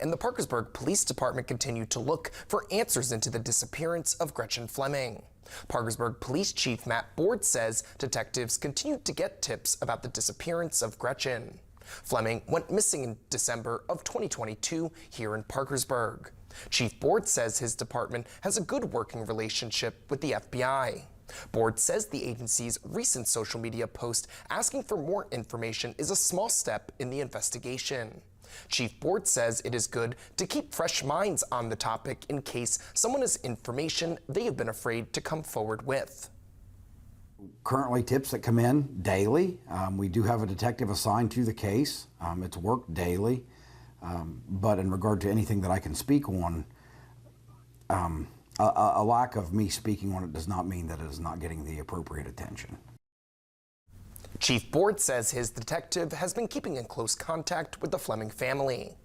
And the Parkersburg Police Department continued to look for answers into the disappearance of Gretchen Fleming. Parkersburg Police Chief Matt Board says detectives continued to get tips about the disappearance of Gretchen. Fleming went missing in December of 2022 here in Parkersburg. Chief Board says his department has a good working relationship with the FBI. Board says the agency's recent social media post asking for more information is a small step in the investigation. Chief Board says it is good to keep fresh minds on the topic in case someone has information they have been afraid to come forward with. Currently tips that come in daily. We do have a detective assigned to the case. It's worked daily. But in regard to anything that I can speak on, a lack of me speaking on it does not mean that it is not getting the appropriate attention. Chief Board says his detective has been keeping in close contact with the Fleming family.